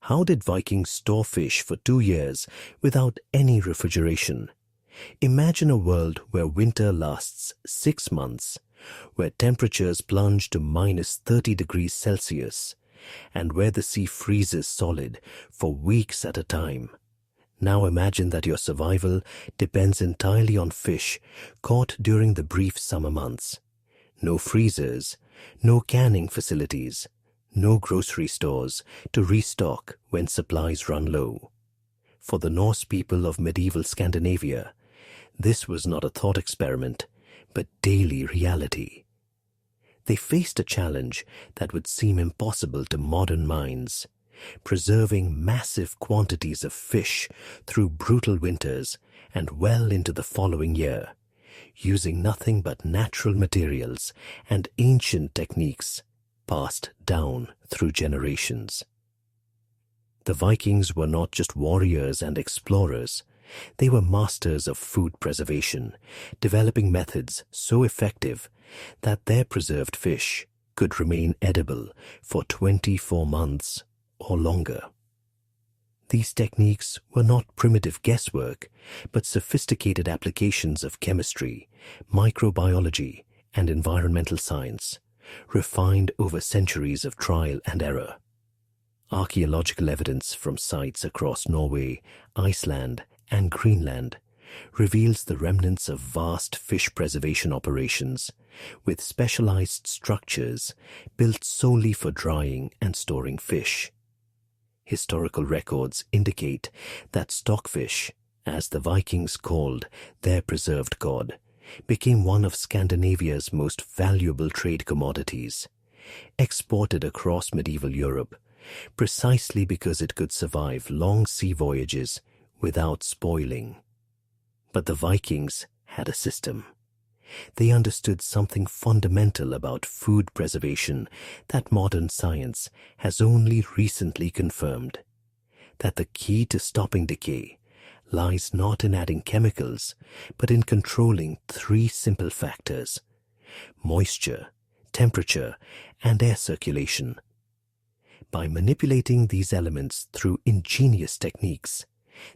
How did Vikings store fish for 2 years without any refrigeration? Imagine a world where winter lasts 6 months, where temperatures plunge to minus 30 degrees Celsius, and where the sea freezes solid for weeks at a time. Now imagine that your survival depends entirely on fish caught during the brief summer months. No freezers, no canning facilities, no grocery stores to restock when supplies run low. For the Norse people of medieval Scandinavia, this was not a thought experiment, but daily reality. They faced a challenge that would seem impossible to modern minds: preserving massive quantities of fish through brutal winters and well into the following year, using nothing but natural materials and ancient techniques passed down through generations. The Vikings were not just warriors and explorers. They were masters of food preservation, developing methods so effective that their preserved fish could remain edible for 24 months or longer. These techniques were not primitive guesswork, but sophisticated applications of chemistry, microbiology, and environmental science, refined over centuries of trial and error. Archaeological evidence from sites across Norway, Iceland, and Greenland reveals the remnants of vast fish preservation operations, with specialized structures built solely for drying and storing fish. Historical records indicate that stockfish, as the Vikings called their preserved god, became one of Scandinavia's most valuable trade commodities, exported across medieval Europe precisely because it could survive long sea voyages without spoiling. But the Vikings had a system. They understood something fundamental about food preservation that modern science has only recently confirmed: that the key to stopping decay lies not in adding chemicals, but in controlling 3 simple factors: moisture, temperature, and air circulation. By manipulating these elements through ingenious techniques,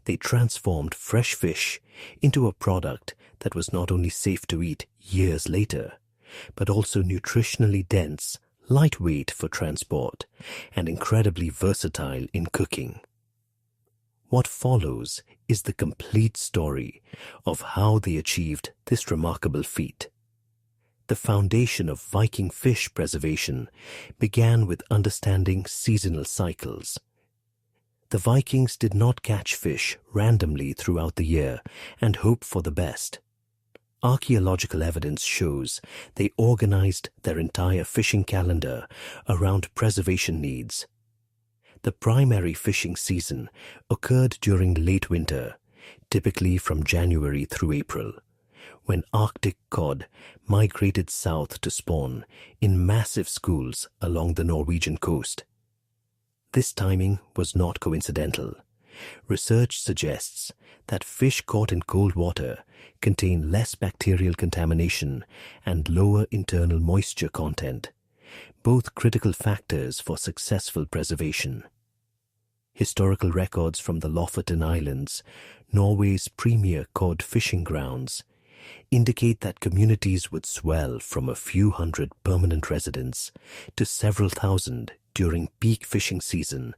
they transformed fresh fish into a product that was not only safe to eat years later, but also nutritionally dense, lightweight for transport, and incredibly versatile in cooking. What follows is the complete story of how they achieved this remarkable feat. The foundation of Viking fish preservation began with understanding seasonal cycles. The Vikings did not catch fish randomly throughout the year and hope for the best. Archaeological evidence shows they organized their entire fishing calendar around preservation needs. The primary fishing season occurred during late winter, typically from January through April, when Arctic cod migrated south to spawn in massive schools along the Norwegian coast. This timing was not coincidental. Research suggests that fish caught in cold water contain less bacterial contamination and lower internal moisture content, both critical factors for successful preservation. Historical records from the Lofoten Islands, Norway's premier cod fishing grounds, indicate that communities would swell from a few hundred permanent residents to several thousand during peak fishing season,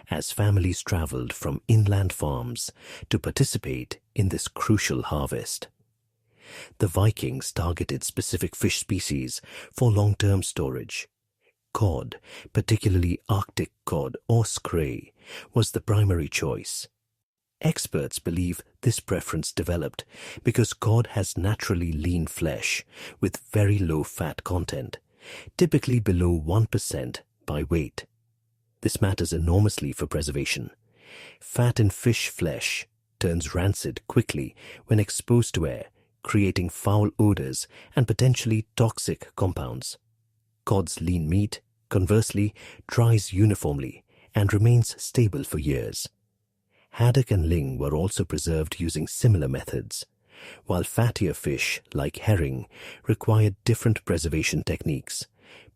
as families traveled from inland farms to participate in this crucial harvest. The Vikings targeted specific fish species for long-term storage. Cod, particularly Arctic cod or scray, was the primary choice. Experts believe this preference developed because cod has naturally lean flesh with very low fat content, typically below 1% by weight. This matters enormously for preservation. Fat in fish flesh turns rancid quickly when exposed to air, creating foul odors and potentially toxic compounds. Cod's lean meat, conversely, dries uniformly and remains stable for years. Haddock and ling were also preserved using similar methods, while fattier fish, like herring, required different preservation techniques,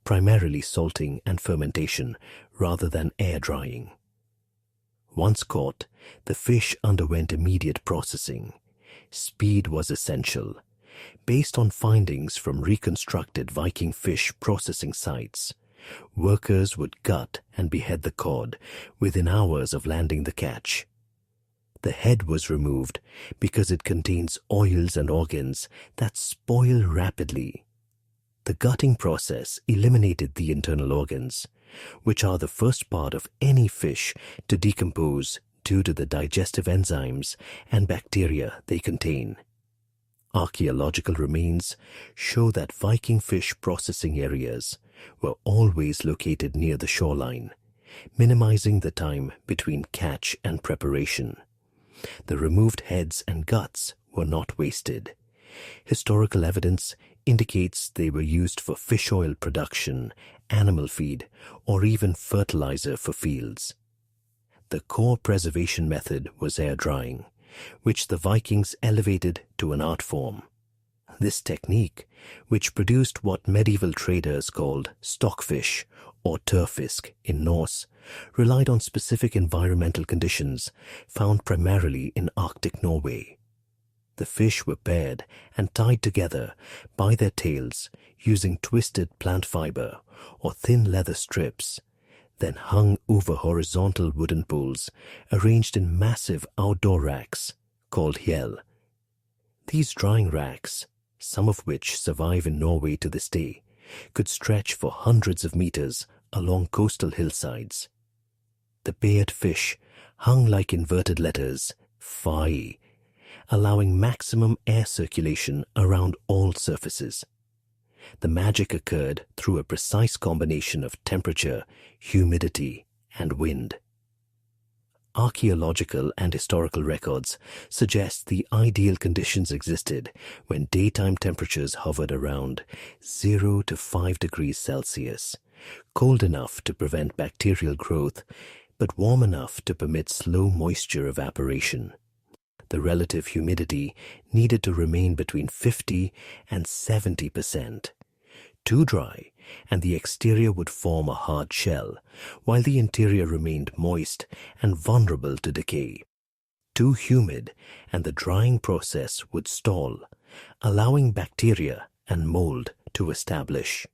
primarily salting and fermentation rather than air drying. Once caught, the fish underwent immediate processing. Speed was essential. Based on findings from reconstructed Viking fish processing sites, workers would gut and behead the cod within hours of landing the catch. The head was removed because it contains oils and organs that spoil rapidly. The gutting process eliminated the internal organs, which are the first part of any fish to decompose due to the digestive enzymes and bacteria they contain. Archaeological remains show that Viking fish processing areas were always located near the shoreline, minimizing the time between catch and preparation. The removed heads and guts were not wasted. Historical evidence indicates they were used for fish oil production, animal feed, or even fertilizer for fields. The core preservation method was air drying, which the Vikings elevated to an art form. This technique, which produced what medieval traders called stockfish or turfisk in Norse, relied on specific environmental conditions found primarily in Arctic Norway. The fish were paired and tied together by their tails using twisted plant fiber or thin leather strips, then hung over horizontal wooden poles arranged in massive outdoor racks called hjell. These drying racks, some of which survive in Norway to this day, could stretch for hundreds of meters along coastal hillsides. The paired fish hung like inverted letters, phi, allowing maximum air circulation around all surfaces. The magic occurred through a precise combination of temperature, humidity, and wind. Archaeological and historical records suggest the ideal conditions existed when daytime temperatures hovered around 0 to 5 degrees Celsius, cold enough to prevent bacterial growth, but warm enough to permit slow moisture evaporation. The relative humidity needed to remain between 50 and 70%. Too dry, and the exterior would form a hard shell, while the interior remained moist and vulnerable to decay. Too humid, and the drying process would stall, allowing bacteria and mold to establish.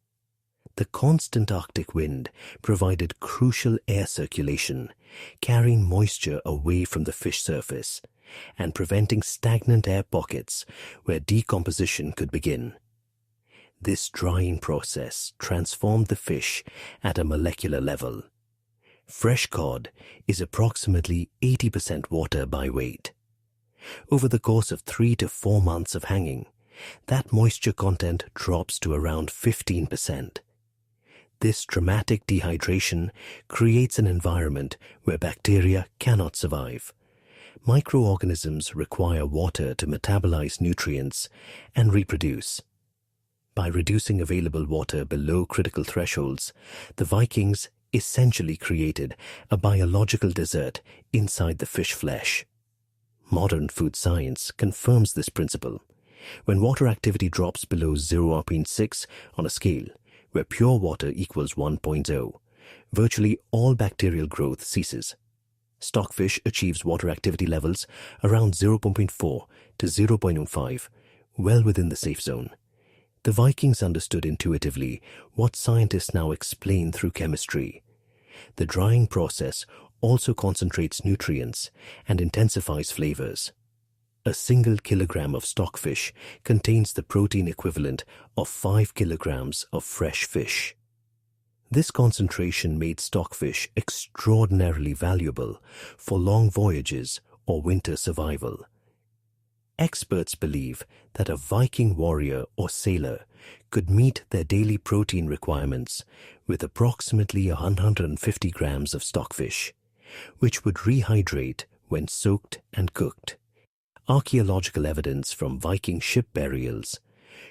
The constant Arctic wind provided crucial air circulation, carrying moisture away from the fish surface and preventing stagnant air pockets where decomposition could begin. This drying process transformed the fish at a molecular level. Fresh cod is approximately 80% water by weight. Over the course of 3 to 4 months of hanging, that moisture content drops to around 15%. This dramatic dehydration creates an environment where bacteria cannot survive. Microorganisms require water to metabolize nutrients and reproduce. By reducing available water below critical thresholds, the Vikings essentially created a biological desert inside the fish flesh. Modern food science confirms this principle. When water activity drops below 0.6 on a scale, where pure water equals 1.0, virtually all bacterial growth ceases. Stockfish achieves water activity levels around 0.4 to 0.05, well within the safe zone. The Vikings understood intuitively what scientists now explain through chemistry. The drying process also concentrates nutrients and intensifies flavors. A single kilogram of stockfish contains the protein equivalent of 5 kilograms of fresh fish. This concentration made stockfish extraordinarily valuable for long voyages or winter survival. Experts believe that a Viking warrior or sailor could meet their daily protein requirements with approximately 150 grams of stockfish, which would rehydrate when soaked and cooked. Archaeological evidence from Viking ship burials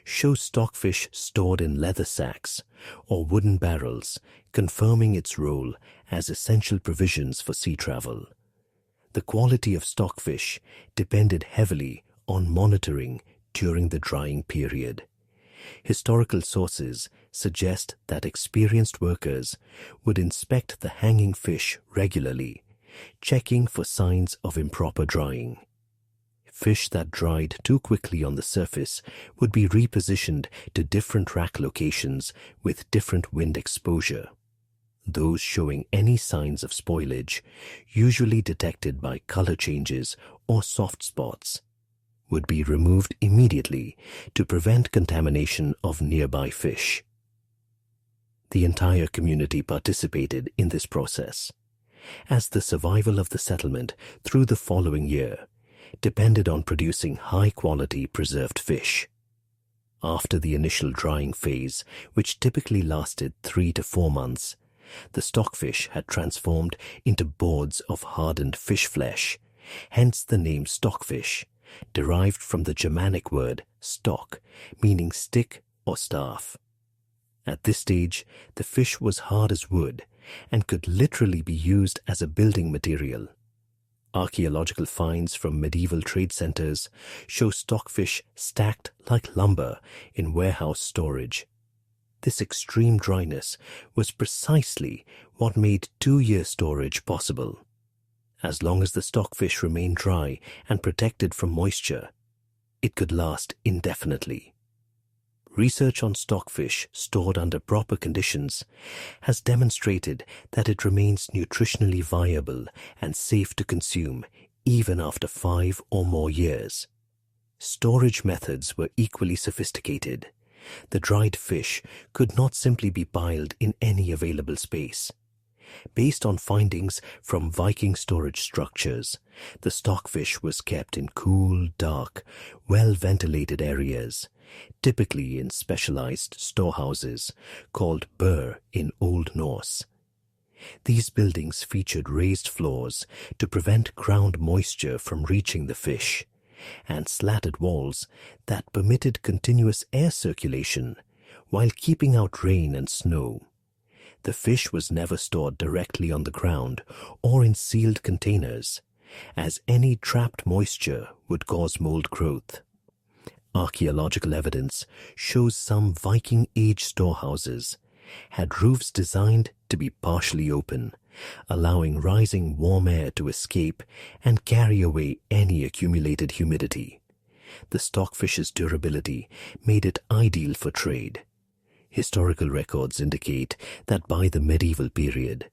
shows stockfish stored in leather sacks or wooden barrels, confirming its role as essential provisions for sea travel. The quality of stockfish depended heavily on monitoring during the drying period. Historical sources suggest that experienced workers would inspect the hanging fish regularly, checking for signs of improper drying. Fish that dried too quickly on the surface would be repositioned to different rack locations with different wind exposure. Those showing any signs of spoilage, usually detected by color changes or soft spots, would be removed immediately to prevent contamination of nearby fish. The entire community participated in this process, as the survival of the settlement through the following year depended on producing high-quality preserved fish. After the initial drying phase, which typically lasted 3 to 4 months, the stockfish had transformed into boards of hardened fish flesh, hence the name stockfish, derived from the Germanic word stock, meaning stick or staff. At this stage, the fish was hard as wood and could literally be used as a building material. Archaeological finds from medieval trade centers show stockfish stacked like lumber in warehouse storage. This extreme dryness was precisely what made 2-year storage possible. As long as the stockfish remained dry and protected from moisture, it could last indefinitely. Research on stockfish stored under proper conditions has demonstrated that it remains nutritionally viable and safe to consume even after 5 or more years. Storage methods were equally sophisticated. The dried fish could not simply be piled in any available space. Based on findings from Viking storage structures, the stockfish was kept in cool, dark, well-ventilated areas, typically in specialized storehouses called bur in Old Norse. These buildings featured raised floors to prevent ground moisture from reaching the fish, and slatted walls that permitted continuous air circulation while keeping out rain and snow. The fish was never stored directly on the ground or in sealed containers, as any trapped moisture would cause mold growth. Archaeological evidence shows some Viking-age storehouses had roofs designed to be partially open, allowing rising warm air to escape and carry away any accumulated humidity. The stockfish's durability made it ideal for trade. Historical records indicate that by the medieval period,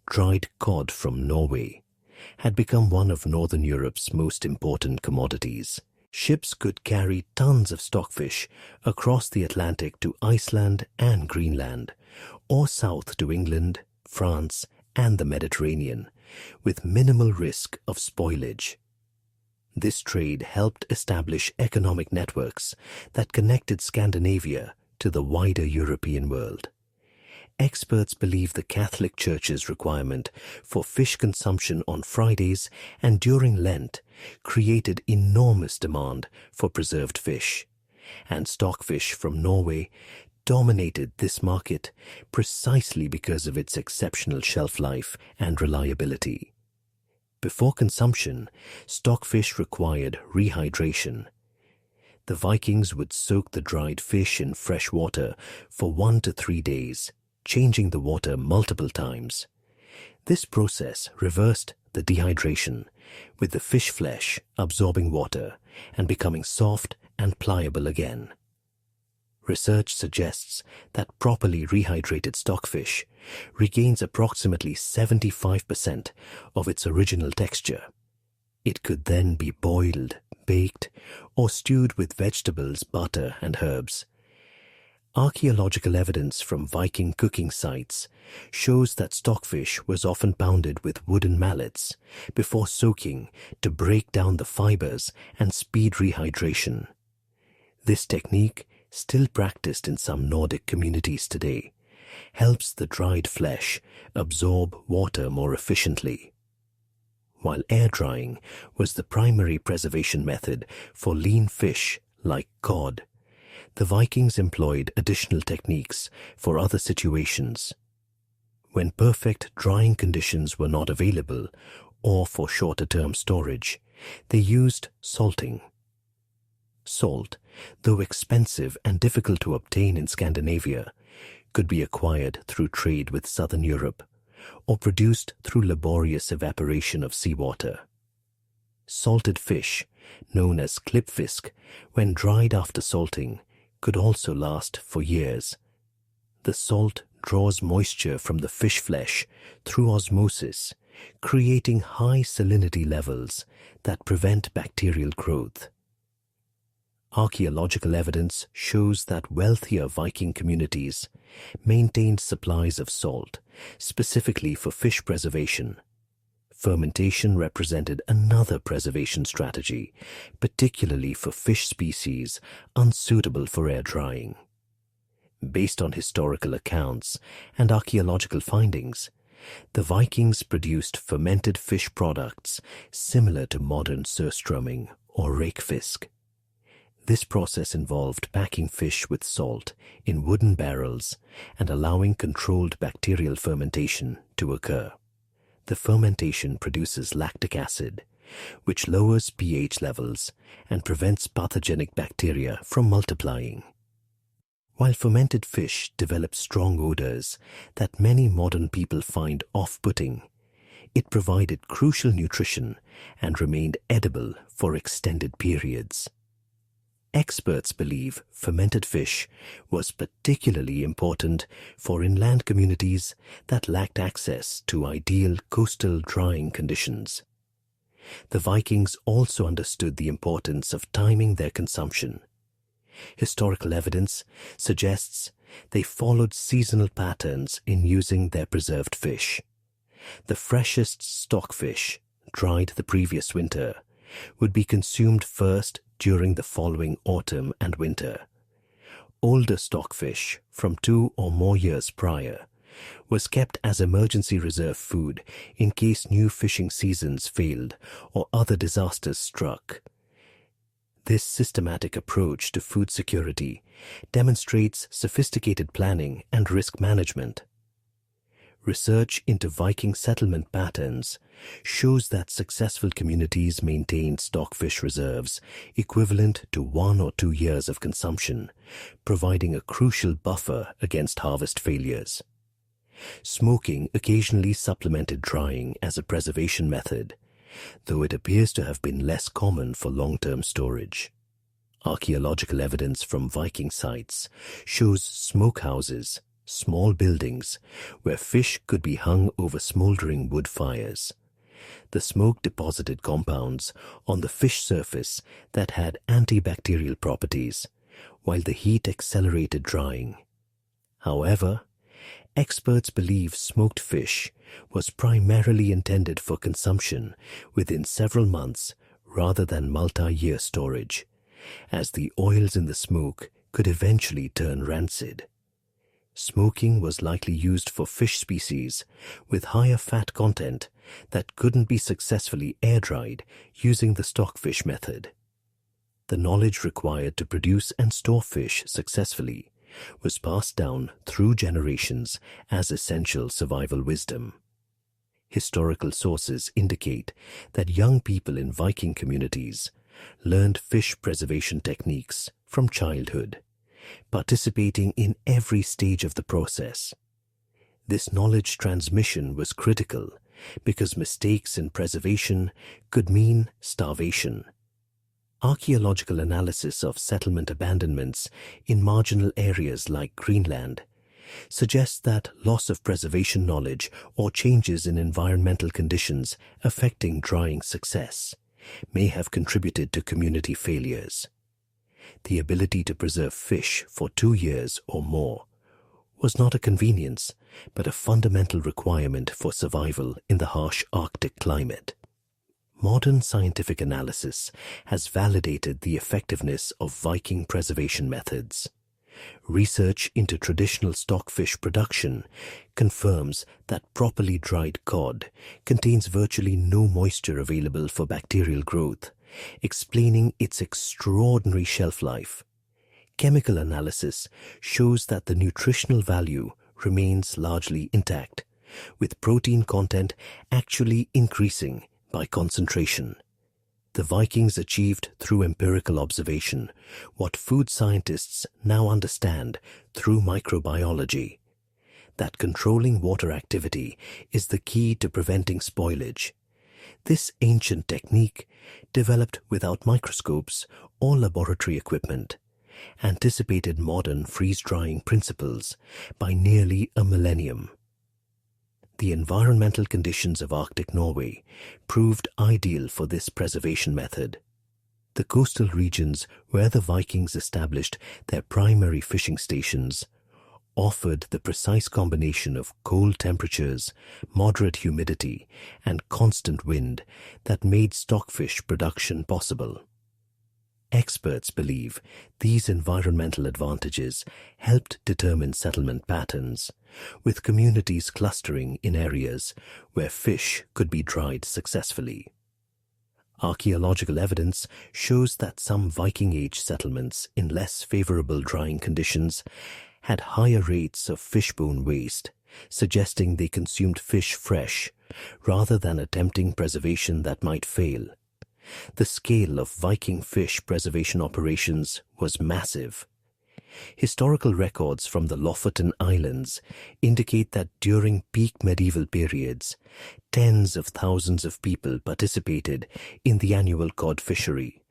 dried cod from Norway had become one of Northern Europe's most important commodities. Ships could carry tons of stockfish across the Atlantic to Iceland and Greenland, or south to England, France, and the Mediterranean, with minimal risk of spoilage. This trade helped establish economic networks that connected Scandinavia to the wider European world. Experts believe the Catholic Church's requirement for fish consumption on Fridays and during Lent created enormous demand for preserved fish, and stockfish from Norway dominated this market precisely because of its exceptional shelf life and reliability. Before consumption, stockfish required rehydration. The Vikings would soak the dried fish in fresh water for 1 to 3 days, changing the water multiple times. This process reversed the dehydration, with the fish flesh absorbing water and becoming soft and pliable again. Research suggests that properly rehydrated stockfish regains approximately 75% of its original texture. It could then be boiled, baked, or stewed with vegetables, butter, and herbs. Archaeological evidence from Viking cooking sites shows that stockfish was often pounded with wooden mallets before soaking to break down the fibers and speed rehydration. This technique, still practiced in some Nordic communities today, helps the dried flesh absorb water more efficiently. While air drying was the primary preservation method for lean fish like cod, the Vikings employed additional techniques for other situations. When perfect drying conditions were not available, or for shorter-term storage, they used salting. Salt, though expensive and difficult to obtain in Scandinavia, could be acquired through trade with southern Europe, or produced through laborious evaporation of seawater. Salted fish, known as klippfisk, when dried after salting, could also last for years. The salt draws moisture from the fish flesh through osmosis, creating high salinity levels that prevent bacterial growth. Archaeological evidence shows that wealthier Viking communities maintained supplies of salt, specifically for fish preservation. Fermentation represented another preservation strategy, particularly for fish species unsuitable for air drying. Based on historical accounts and archaeological findings, the Vikings produced fermented fish products similar to modern surströmming or rakefisk. This process involved packing fish with salt in wooden barrels and allowing controlled bacterial fermentation to occur. The fermentation produces lactic acid, which lowers pH levels and prevents pathogenic bacteria from multiplying. While fermented fish develop strong odors that many modern people find off-putting, it provided crucial nutrition and remained edible for extended periods. Experts believe fermented fish was particularly important for inland communities that lacked access to ideal coastal drying conditions. The Vikings also understood the importance of timing their consumption. Historical evidence suggests they followed seasonal patterns in using their preserved fish. The freshest stockfish, dried the previous winter, would be consumed first during the following autumn and winter. Older stockfish from 2 or more years prior was kept as emergency reserve food in case new fishing seasons failed or other disasters struck. This systematic approach to food security demonstrates sophisticated planning and risk management. Research into Viking settlement patterns shows that successful communities maintained stockfish reserves equivalent to 1 or 2 years of consumption, providing a crucial buffer against harvest failures. Smoking occasionally supplemented drying as a preservation method, though it appears to have been less common for long-term storage. Archaeological evidence from Viking sites shows smokehouses, small buildings where fish could be hung over smoldering wood fires. The smoke deposited compounds on the fish surface that had antibacterial properties, while the heat accelerated drying. However, experts believe smoked fish was primarily intended for consumption within several months rather than multi-year storage, as the oils in the smoke could eventually turn rancid. Smoking was likely used for fish species with higher fat content that couldn't be successfully air-dried using the stockfish method. The knowledge required to produce and store fish successfully was passed down through generations as essential survival wisdom. Historical sources indicate that young people in Viking communities learned fish preservation techniques from childhood, participating in every stage of the process. This knowledge transmission was critical because mistakes in preservation could mean starvation. Archaeological analysis of settlement abandonments in marginal areas like Greenland suggests that loss of preservation knowledge or changes in environmental conditions affecting drying success may have contributed to community failures. The ability to preserve fish for 2 years or more was not a convenience, but a fundamental requirement for survival in the harsh Arctic climate. Modern scientific analysis has validated the effectiveness of Viking preservation methods. Research into traditional stockfish production confirms that properly dried cod contains virtually no moisture available for bacterial growth, explaining its extraordinary shelf life. Chemical analysis shows that the nutritional value remains largely intact, with protein content actually increasing by concentration. The Vikings achieved through empirical observation what food scientists now understand through microbiology. that controlling water activity is the key to preventing spoilage. This ancient technique, developed without microscopes or laboratory equipment, anticipated modern freeze-drying principles by nearly a millennium. The environmental conditions of Arctic Norway proved ideal for this preservation method. The coastal regions where the Vikings established their primary fishing stations offered the precise combination of cold temperatures, moderate humidity, and constant wind that made stockfish production possible. Experts believe these environmental advantages helped determine settlement patterns, with communities clustering in areas where fish could be dried successfully. Archaeological evidence shows that some Viking-age settlements in less favorable drying conditions had higher rates of fishbone waste, suggesting they consumed fish fresh rather than attempting preservation that might fail. The scale of Viking fish preservation operations was massive. Historical records from the Lofoten Islands indicate that during peak medieval periods, tens of thousands of people participated in the annual cod fishery,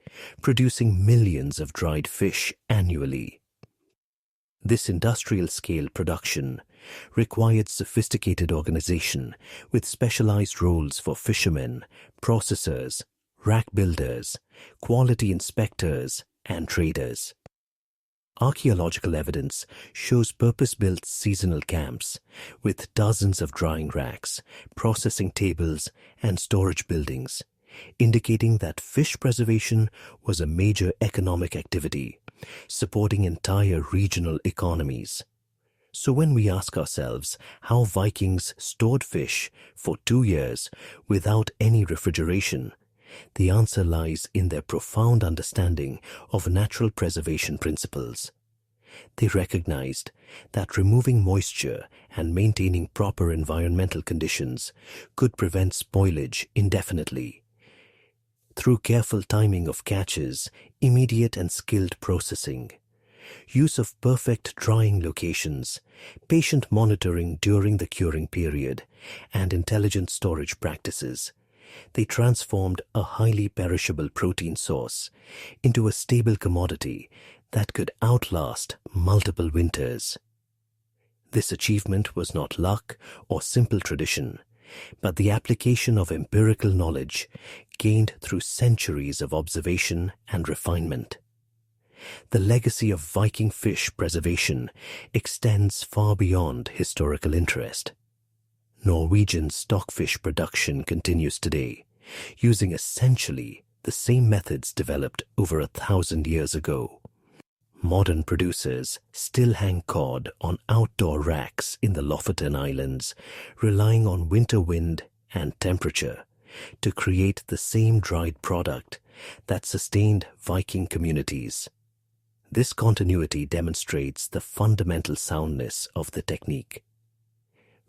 producing millions of dried fish annually. This industrial-scale production required sophisticated organization with specialized roles for fishermen, processors, rack builders, quality inspectors, and traders. Archaeological evidence shows purpose-built seasonal camps with dozens of drying racks, processing tables, and storage buildings, indicating that fish preservation was a major economic activity, supporting entire regional economies. So when we ask ourselves how Vikings stored fish for 2 years without any refrigeration, the answer lies in their profound understanding of natural preservation principles. They recognized that removing moisture and maintaining proper environmental conditions could prevent spoilage indefinitely. Through careful timing of catches, immediate and skilled processing, use of perfect drying locations, patient monitoring during the curing period, and intelligent storage practices, they transformed a highly perishable protein source into a stable commodity that could outlast multiple winters. This achievement was not luck or simple tradition, but the application of empirical knowledge gained through centuries of observation and refinement. The legacy of Viking fish preservation extends far beyond historical interest. Norwegian stockfish production continues today, using essentially the same methods developed over 1,000 years ago. Modern producers still hang cod on outdoor racks in the Lofoten Islands, relying on winter wind and temperature to create the same dried product that sustained Viking communities. This continuity demonstrates the fundamental soundness of the technique.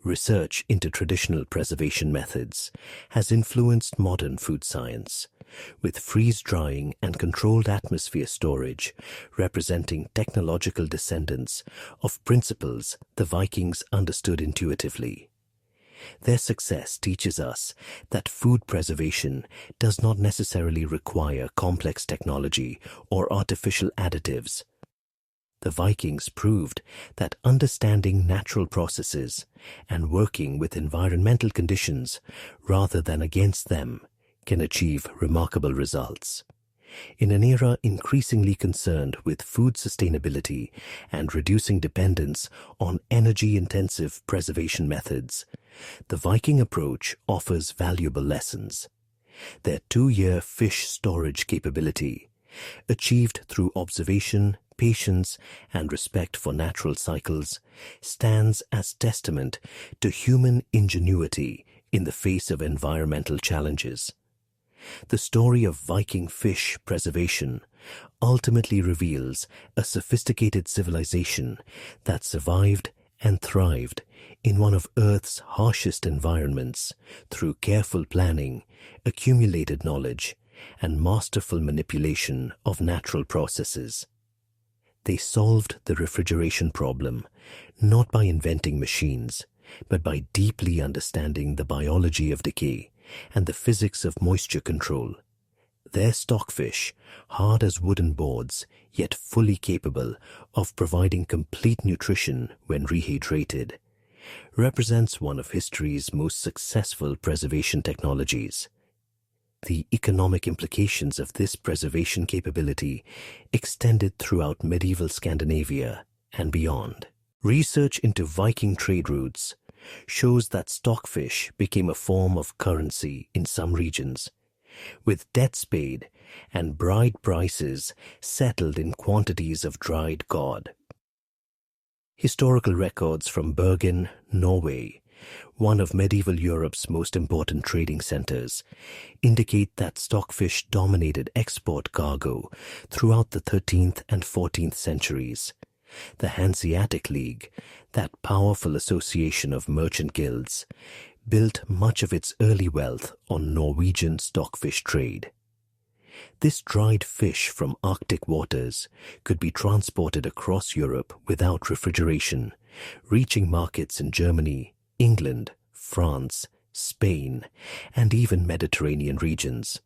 Research into traditional preservation methods has influenced modern food science, with freeze-drying and controlled atmosphere storage representing technological descendants of principles the Vikings understood intuitively. Their success teaches us that food preservation does not necessarily require complex technology or artificial additives. The Vikings proved that understanding natural processes and working with environmental conditions rather than against them can achieve remarkable results. In an era increasingly concerned with food sustainability and reducing dependence on energy-intensive preservation methods, the Viking approach offers valuable lessons. Their 2-year fish storage capability, achieved through observation, patience, and respect for natural cycles, stands as testament to human ingenuity in the face of environmental challenges. The story of Viking fish preservation ultimately reveals a sophisticated civilization that survived and thrived in one of Earth's harshest environments through careful planning, accumulated knowledge, and masterful manipulation of natural processes. They solved the refrigeration problem, not by inventing machines, but by deeply understanding the biology of decay and the physics of moisture control. Their stockfish, hard as wooden boards, yet fully capable of providing complete nutrition when rehydrated, represents one of history's most successful preservation technologies. The economic implications of this preservation capability extended throughout medieval Scandinavia and beyond. Research into Viking trade routes shows that stockfish became a form of currency in some regions, with debts paid and bride prices settled in quantities of dried cod. Historical records from Bergen, Norway, one of medieval Europe's most important trading centers, indicate that stockfish dominated export cargo throughout the 13th and 14th centuries. The Hanseatic League, that powerful association of merchant guilds, built much of its early wealth on Norwegian stockfish trade. This dried fish from Arctic waters could be transported across Europe without refrigeration, reaching markets in Germany, England, France, Spain, and even Mediterranean regions.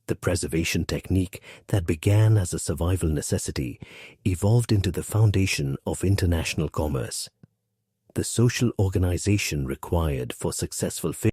The preservation technique that began as a survival necessity evolved into the foundation of international commerce. The social organization required for successful fish